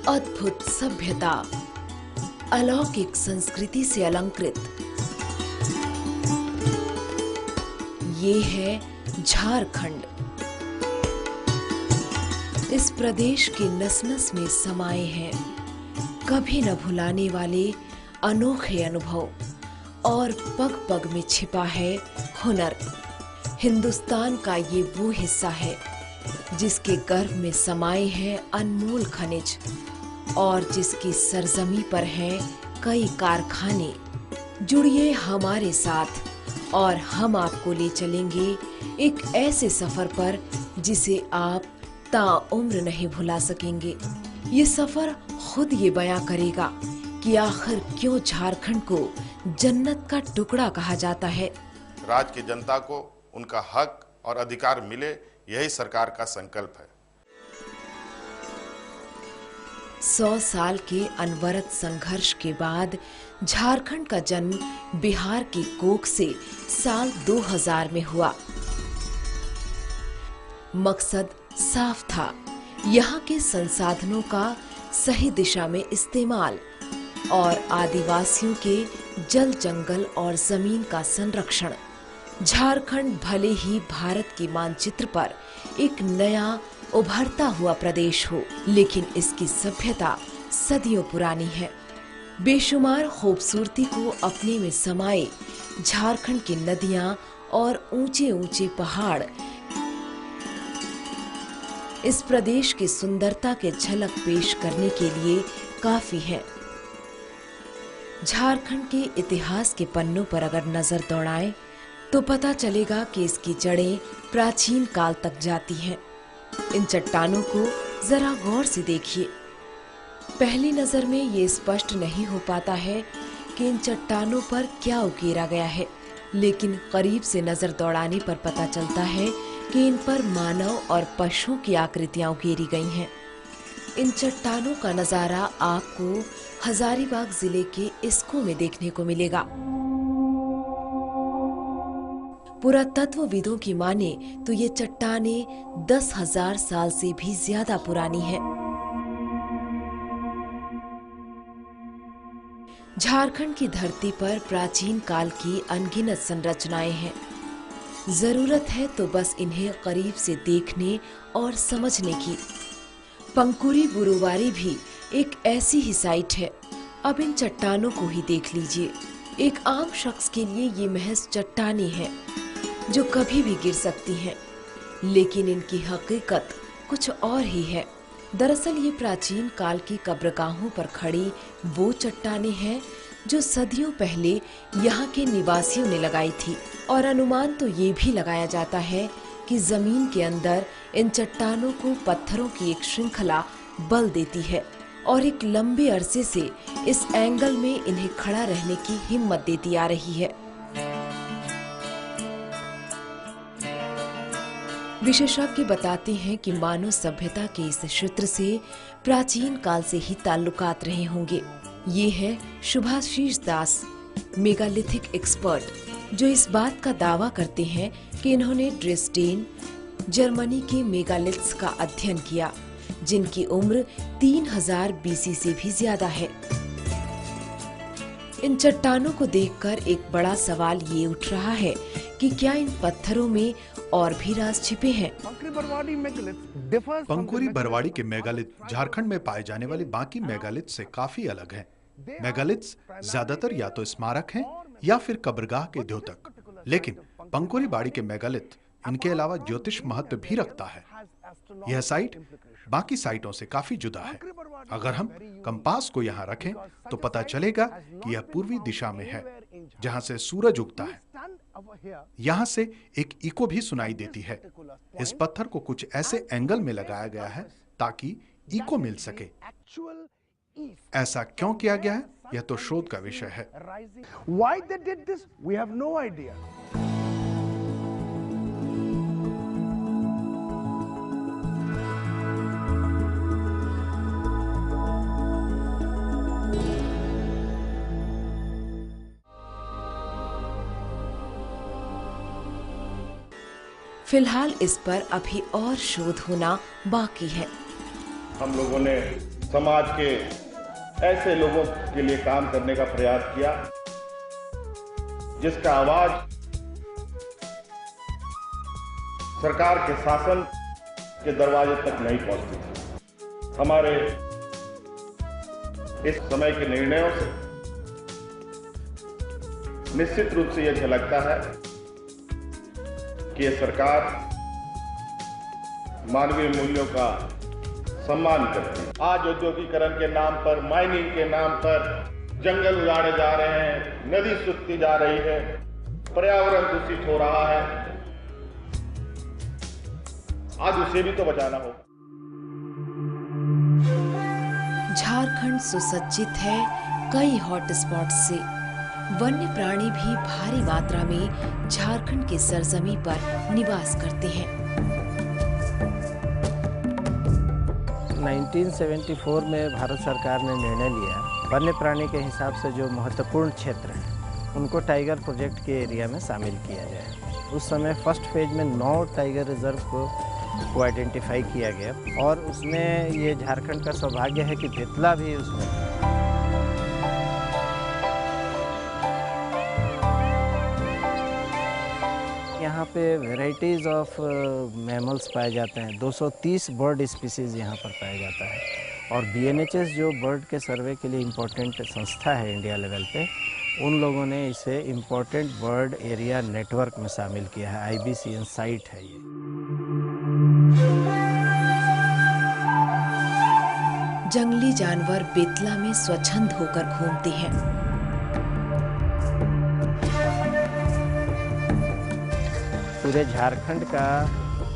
अद्भुत सभ्यता, अलौकिक संस्कृति से अलंकृत ये है झारखंड। इस प्रदेश के नस-नस में समाये हैं कभी न भुलाने वाले अनोखे अनुभव और पग-पग में छिपा है हुनर। हिंदुस्तान का ये वो हिस्सा है जिसके गर्भ में समाये हैं अनमोल खनिज और जिसकी सरजमी पर हैं कई कारखाने। जुड़िए हमारे साथ और हम आपको ले चलेंगे एक ऐसे सफर पर जिसे आप ताउम्र नहीं भुला सकेंगे। ये सफर खुद ये बयां करेगा कि आखिर क्यों झारखंड को जन्नत का टुकड़ा कहा जाता है। राज्य की जनता को उनका हक और अधिकार मिले, यही सरकार का संकल्प है। 100 साल के अनवरत संघर्ष के बाद झारखंड का जन्म बिहार की कोख से साल 2000 में हुआ। मकसद साफ था, यहाँ के संसाधनों का सही दिशा में इस्तेमाल और आदिवासियों के जल, जंगल और जमीन का संरक्षण। झारखंड भले ही भारत के मानचित्र पर एक नया उभरता हुआ प्रदेश हो, लेकिन इसकी सभ्यता सदियों पुरानी है। बेशुमार खूबसूरती को अपने में समाये झारखंड की नदियां और ऊंचे ऊंचे पहाड़ इस प्रदेश की सुंदरता के झलक पेश करने के लिए काफी हैं। झारखंड के इतिहास के पन्नों पर अगर नजर दौड़ाएं तो पता चलेगा कि इसकी जड़ें प्राचीन काल तक जाती हैं। इन चट्टानों को जरा गौर से देखिए। पहली नजर में ये स्पष्ट नहीं हो पाता है कि इन चट्टानों पर क्या उकेरा गया है, लेकिन करीब से नजर दौड़ाने पर पता चलता है कि इन पर मानव और पशुओं की आकृतियां उकेरी गई हैं। इन चट्टानों का नजारा आपको हजारीबाग जिले के इस्को में देखने को मिलेगा। पुरातत्वविदों की माने तो ये चट्टानें 10,000 साल से भी ज्यादा पुरानी हैं। झारखंड की धरती पर प्राचीन काल की अनगिनत संरचनाएं हैं। जरूरत है तो बस इन्हें करीब से देखने और समझने की। पंकुरी गुरुवारी भी एक ऐसी ही साइट है। अब इन चट्टानों को ही देख लीजिए। एक आम शख्स के लिए ये महज चट्टानें हैं जो कभी भी गिर सकती हैं, लेकिन इनकी हकीकत कुछ और ही है। दरअसल ये प्राचीन काल की कब्रगाहों पर खड़ी वो चट्टानें हैं जो सदियों पहले यहाँ के निवासियों ने लगाई थी, और अनुमान तो ये भी लगाया जाता है कि जमीन के अंदर इन चट्टानों को पत्थरों की एक श्रृंखला बल देती है और एक लंबे अरसे से इस एंगल में इन्हें खड़ा रहने की हिम्मत देती आ रही है। विशेषज्ञ बताते हैं कि मानव सभ्यता के इस क्षेत्र से प्राचीन काल से ही ताल्लुकात रहे होंगे। ये है शुभाशीष दास, मेगालिथिक एक्सपर्ट, जो इस बात का दावा करते हैं कि इन्होंने ड्रेसडेन, जर्मनी के मेगालिथ्स का अध्ययन किया, जिनकी उम्र 3000 बीसी से भी ज्यादा है। इन चट्टानों को देखकर एक बड़ा सवाल ये उठ रहा है कि क्या इन पत्थरों में और भी राज छिपे हैं। पंकुरी बरवाड़ी के मेगालिथ झारखंड में पाए जाने वाले बाकी मेगालिथ से काफी अलग हैं। मेगालिथ्स ज्यादातर या तो स्मारक हैं या फिर कब्रगाह के द्योतक, लेकिन पंकुरी बाड़ी के मेगालिथ इनके अलावा ज्योतिष महत्व भी रखता है। यह साइट बाकी साइटों से काफी जुदा है। अगर हम कंपास को यहाँ रखें तो पता चलेगा कि यह पूर्वी दिशा में है, जहाँ से सूरज उगता है। यहाँ से एक इको भी सुनाई देती है। इस पत्थर को कुछ ऐसे एंगल में लगाया गया है ताकि इको मिल सके। ऐसा क्यों किया गया है, यह तो शोध का विषय है। Why they did this, we have no idea. फिलहाल इस पर अभी और शोध होना बाकी है। हम लोगों ने समाज के ऐसे लोगों के लिए काम करने का प्रयास किया जिसका आवाज सरकार के शासन के दरवाजे तक नहीं पहुंचती थी। हमारे इस समय के निर्णयों से निश्चित रूप से यह झलकता है कि यह सरकार मानवीय मूल्यों का सम्मान करती है। आज औद्योगिकरण के नाम पर, माइनिंग के नाम पर जंगल उजाड़े जा रहे हैं, नदी सूखती जा रही है, पर्यावरण दूषित हो रहा है। आज उसे भी तो बचाना होगा। झारखंड सुसज्जित है कई हॉटस्पॉट से। वन्य प्राणी भी भारी मात्रा में झारखंड के सरजमी पर निवास करते हैं। 1974 में भारत सरकार ने निर्णय लिया वन्य प्राणी के हिसाब से जो महत्वपूर्ण क्षेत्र हैं उनको टाइगर प्रोजेक्ट के एरिया में शामिल किया जाए। उस समय फर्स्ट फेज में 9 टाइगर रिजर्व को आइडेंटिफाई किया गया और उसमें ये झारखंड का सौभाग्य है कि बेतला भी उसमें। यहाँ पे वैरायटीज़ ऑफ मैमल्स पाए जाते हैं। 230 बर्ड स्पीसीज़ यहाँ पर पाया जाता है और BNHS जो बर्ड के सर्वे के लिए इम्पोर्टेंट संस्था है इंडिया लेवल पे, उन लोगों ने इसे इम्पोर्टेंट बर्ड एरिया नेटवर्क में शामिल किया है। IBCN साइट है ये। जंगली जानवर बेतला में स्वच्छंद होकर घूमते हैं। पूरे झारखंड का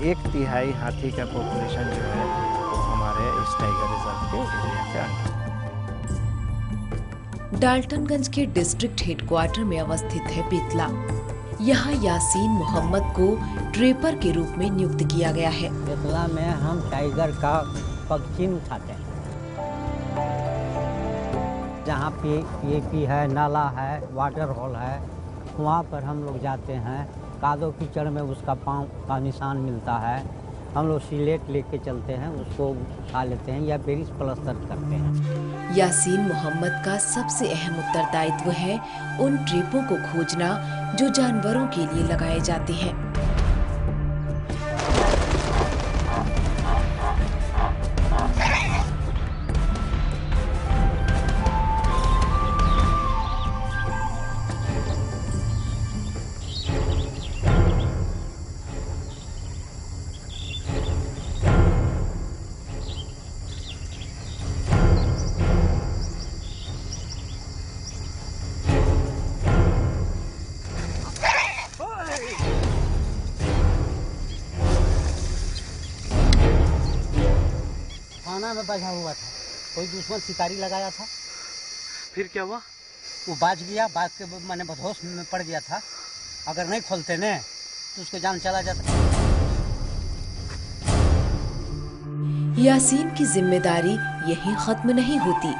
1/3 हाथी का पॉपुलेशन जो है वो हमारे इस टाइगर रिजर्व के एरिया के अंदर। डाल्टनगंज के डिस्ट्रिक्ट हेडक्वार्टर में अवस्थित है बेतला। यहाँ यासीन मोहम्मद को ट्रेपर के रूप में नियुक्त किया गया है। बेतला में हम टाइगर का पक्षी उठाते हैं। जहाँ पे PAP है, नाला है, वाटर होल है, वहाँ पर हम लोग जाते हैं। कादो कीचड़ में उसका पाँव का निशान मिलता है। हम लोग सिलेट लेके चलते हैं, उसको उठा लेते हैं या पेरिस प्लास्टर करते हैं। यासीन मोहम्मद का सबसे अहम उत्तरदायित्व है उन ट्रिपों को खोजना जो जानवरों के लिए लगाए जाते हैं। थाना में बजा हुआ था, कोई दुश्मन शिकारी लगाया था। फिर क्या हुआ? वो बाज गया, बाज के मैंने बदहोश में पड़ गया था। अगर नहीं खोलते ने तो उसको जान चला जाता। यासीन की जिम्मेदारी यहीं खत्म नहीं होती।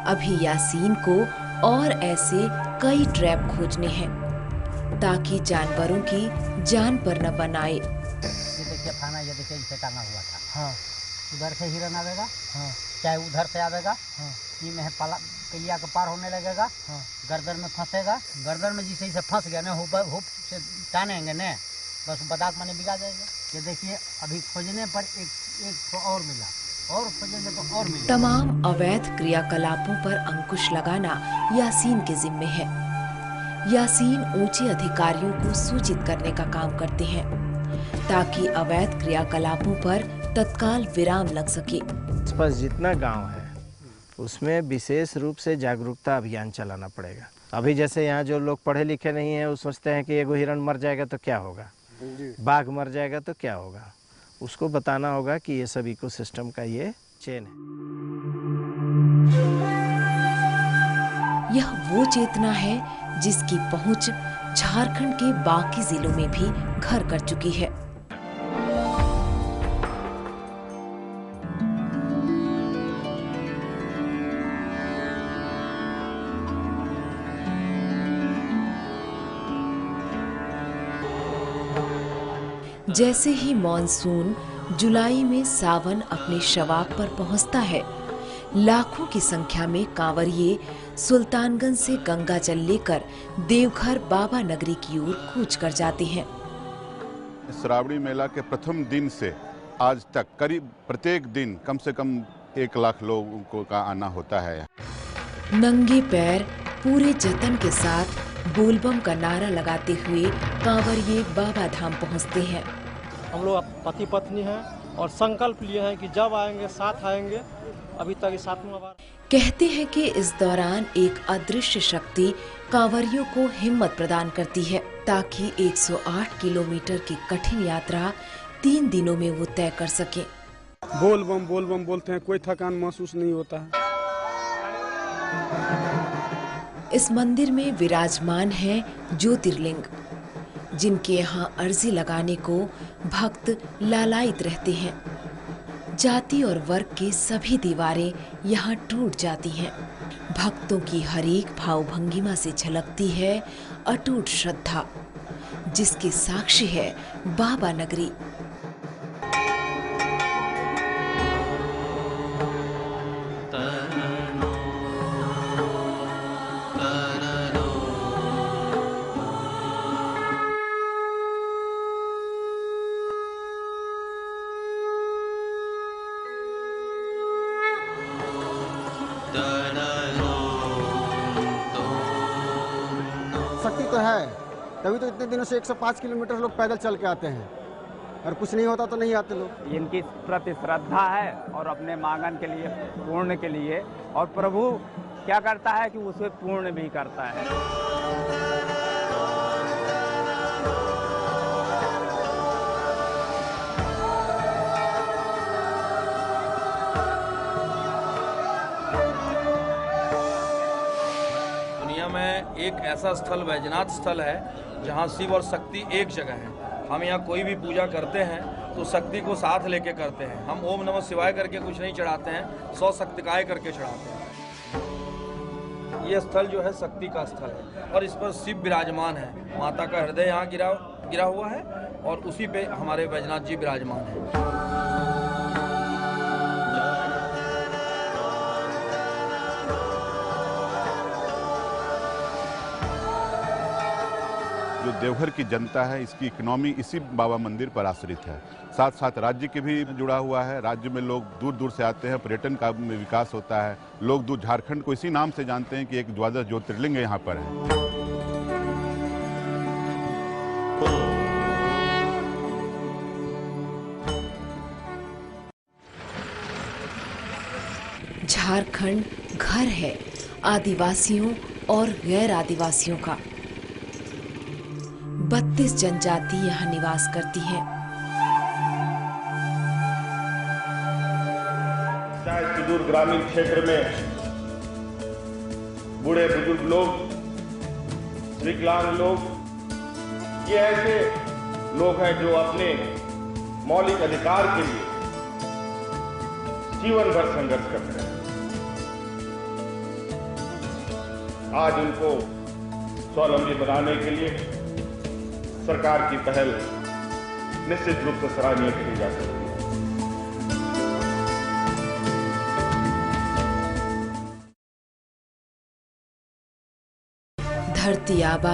अभी यासीन को और ऐसे कई ट्रैप खोजने हैं ताकि जानवरों की जान पर न बनाए। ये देखिए थाना, ये देखिए इसे टांगा हुआ था। हाँ। उधर से हिरन आवेगा, हाँ। चाहे उधर से आवेगा, हाँ। ये में पाला कलिया का पार होने लगेगा, हाँ। गर्दन में फंसेगा। गर्दन में जिसे इसे फंस गया ना, हुप से टानेंगे ने, बस बदाक माने बिगा जाएगा। ये देखिए अभी खोजने पर एक और मिला, और खोजेंगे तो और मिलेगा। तमाम अवैध क्रियाकलापों पर अंकुश लगाना यासीन के जिम्मे है। यासीन ऊंचे अधिकारियों को सूचित करने का काम करते हैं ताकि अवैध क्रियाकलापों पर तत्काल विराम लग सके। आसपास जितना गांव है उसमें विशेष रूप से जागरूकता अभियान चलाना पड़ेगा। अभी जैसे यहाँ जो लोग पढ़े लिखे नहीं हैं वो सोचते हैं कि एगो हिरन मर जाएगा तो क्या होगा, बाघ मर जाएगा तो क्या होगा। उसको बताना होगा कि ये सब इकोसिस्टम का ये चेन है। यह वो चेतना है जिसकी पहुंच झारखंड के बाकी जिलों में भी घर कर चुकी है। जैसे ही मॉनसून जुलाई में सावन अपने शवाब पर पहुंचता है, लाखों की संख्या में कांवरिये सुल्तानगंज से गंगा जल लेकर देवघर बाबा नगरी की ओर कूच कर जाते हैं। श्रावणी मेला के प्रथम दिन से आज तक करीब प्रत्येक दिन कम से कम 1 लाख लोगों का आना होता है। नंगे पैर पूरे जतन के साथ बोलबम का नारा लगाते हुए कांवरिये बाबा धाम पहुंचते हैं। हम लोग पति पत्नी हैं और संकल्प लिए हैं कि जब आएंगे साथ आएंगे। अभी तक ये 7वां बार। कहते हैं कि इस दौरान एक अदृश्य शक्ति कांवरियों को हिम्मत प्रदान करती है ताकि 108 किलोमीटर की कठिन यात्रा 3 दिनों में वो तय कर सके। बोल बम बोलते हैं, कोई थकान महसूस नहीं होता है। इस मंदिर में विराजमान है ज्योतिर्लिंग, जिनके यहाँ अर्जी लगाने को भक्त लालायित रहते हैं। जाति और वर्ग की सभी दीवारें यहाँ टूट जाती हैं। भक्तों की हर एक भाव भंगिमा से झलकती है अटूट श्रद्धा, जिसकी साक्षी है बाबा नगरी। शक्ति तो है, तभी तो इतने दिनों से 105 किलोमीटर लोग पैदल चल के आते हैं, और कुछ नहीं होता तो नहीं आते लोग। इनकी प्रति श्रद्धा है और अपने मांगन के लिए, पूर्ण के लिए, और प्रभु क्या करता है कि उसे पूर्ण भी करता है। में एक ऐसा स्थल वैजनाथ स्थल है जहाँ शिव और शक्ति एक जगह है। हम यहाँ कोई भी पूजा करते हैं तो शक्ति को साथ लेके करते हैं। हम ओम नमः शिवाय करके कुछ नहीं चढ़ाते हैं, 100 शक्तिकाय करके चढ़ाते हैं। ये स्थल जो है शक्ति का स्थल है और इस पर शिव विराजमान है। माता का हृदय यहाँ गिरा हुआ है और उसी पे हमारे वैजनाथ जी विराजमान है। जो देवघर की जनता है, इसकी इकोनॉमी इसी बाबा मंदिर पर आश्रित है। साथ साथ राज्य के भी जुड़ा हुआ है। राज्य में लोग दूर दूर से आते हैं, पर्यटन का में विकास होता है। लोग दूर झारखंड को इसी नाम से जानते हैं कि एक 12 ज्योतिर्लिंग यहाँ पर है। झारखंड घर है आदिवासियों और गैर आदिवासियों का। 32 जनजाति यहाँ निवास करती हैं। चाहे सुदूर ग्रामीण क्षेत्र में बूढ़े बुजुर्ग लोग, विकलांग लोग, ये ऐसे लोग हैं जो अपने मौलिक अधिकार के लिए जीवन भर संघर्ष करते हैं। आज उनको स्वावलंबी बनाने के लिए सरकार की पहल निश्चित रूप से सराहनीय की जा सकती है। धरती आबा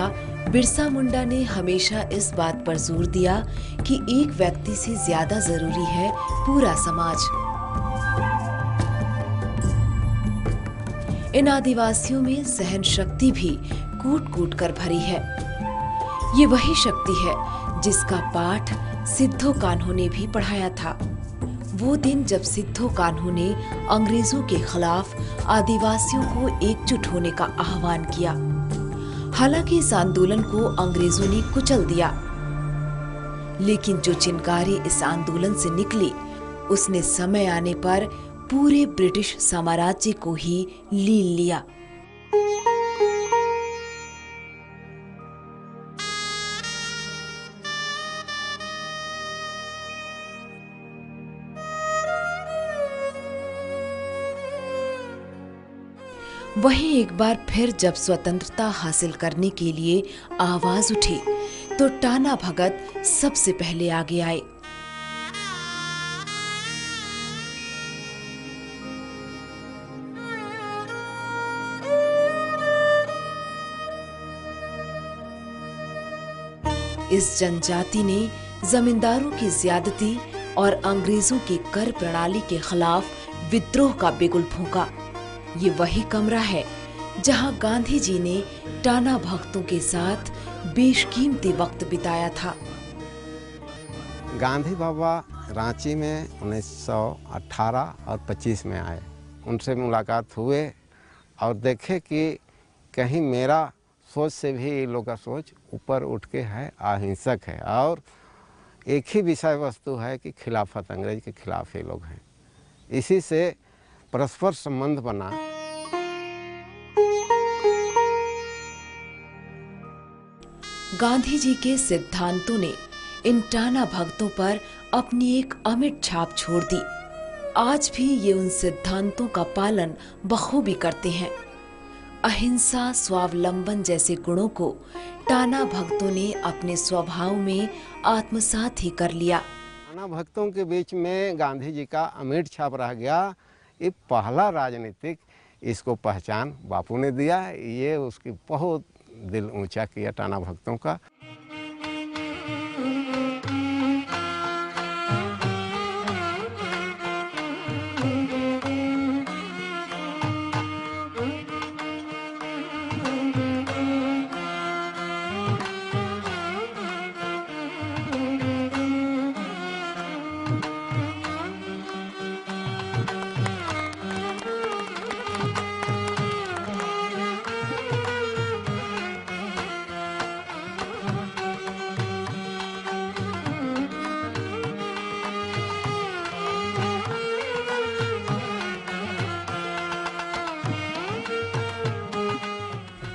बिरसा मुंडा ने हमेशा इस बात पर जोर दिया कि एक व्यक्ति से ज्यादा जरूरी है पूरा समाज। इन आदिवासियों में सहन शक्ति भी कूट कूट कर भरी है। ये वही शक्ति है जिसका पाठ सिद्धो कान्हू ने भी पढ़ाया था। वो दिन जब सिद्धो कान्हू ने अंग्रेजों के खिलाफ आदिवासियों को एकजुट होने का आह्वान किया। हालांकि इस आंदोलन को अंग्रेजों ने कुचल दिया, लेकिन जो चिंगारी इस आंदोलन से निकली उसने समय आने पर पूरे ब्रिटिश साम्राज्य को ही लील लिया। वहीं एक बार फिर जब स्वतंत्रता हासिल करने के लिए आवाज उठी तो टाना भगत सबसे पहले आगे आए। इस जनजाति ने जमींदारों की ज्यादती और अंग्रेजों की कर प्रणाली के खिलाफ विद्रोह का बिगुल फूंका। ये वही कमरा है जहां गांधी जी ने टाना भक्तों के साथ बेशकीमती वक्त बिताया था। गांधी बाबा रांची में 1918 और 25 में आए। उनसे मुलाकात हुए और देखे कि कहीं मेरा सोच से भी ये लोग का सोच ऊपर उठ के है, अहिंसक है और एक ही विषय वस्तु है कि खिलाफत, अंग्रेज के खिलाफ ये लोग हैं। इसी से परस्पर संबंध बना। गांधी जी के सिद्धांतों ने इन टाना भक्तों पर अपनी एक अमिट छाप छोड़ दी। आज भी ये उन सिद्धांतों का पालन बखूबी करते हैं। अहिंसा, स्वावलंबन जैसे गुणों को टाना भक्तों ने अपने स्वभाव में आत्मसात ही कर लिया। टाना भक्तों के बीच में गांधी जी का अमिट छाप रह गया। ये पहला राजनीतिक इसको पहचान बापू ने दिया। ये उसकी बहुत दिल ऊंचा किया टाना भक्तों का।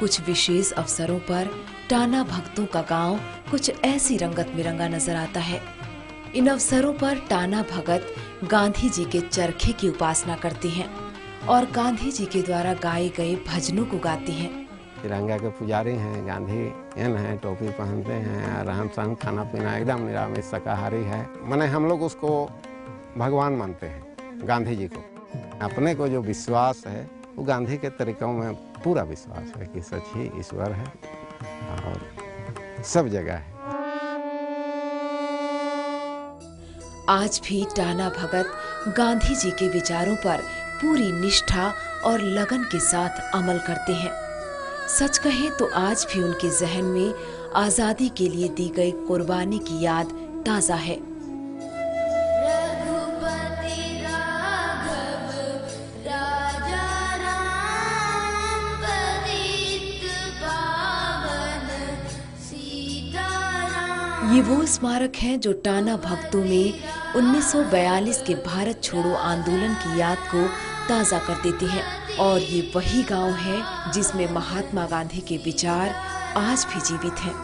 कुछ विशेष अवसरों पर टाना भक्तों का गांव कुछ ऐसी रंगत बिरंगा नजर आता है। इन अवसरों पर टाना भगत गांधी जी के चरखे की उपासना करते हैं और गांधी जी के द्वारा गाए गए भजनों को गाते हैं। तिरंगा के पुजारी हैं, गांधीयन हैं, टोपी पहनते हैं, रहन सहन, खाना पीना एकदम निरामिष शाकाहारी है। माने हम लोग उसको भगवान मानते हैं, गांधी जी को। अपने को जो विश्वास है वो गांधी के तरीकों में पूरा विश्वास है कि सच ही ईश्वर है और सब जगह है। आज भी टाना भगत गांधी जी के विचारों पर पूरी निष्ठा और लगन के साथ अमल करते हैं। सच कहें तो आज भी उनके जहन में आजादी के लिए दी गई कुर्बानी की याद ताजा है। ये वो स्मारक हैं जो टाना भक्तों में 1942 के भारत छोड़ो आंदोलन की याद को ताज़ा कर देते हैं और ये वही गांव है जिसमें महात्मा गांधी के विचार आज भी जीवित हैं।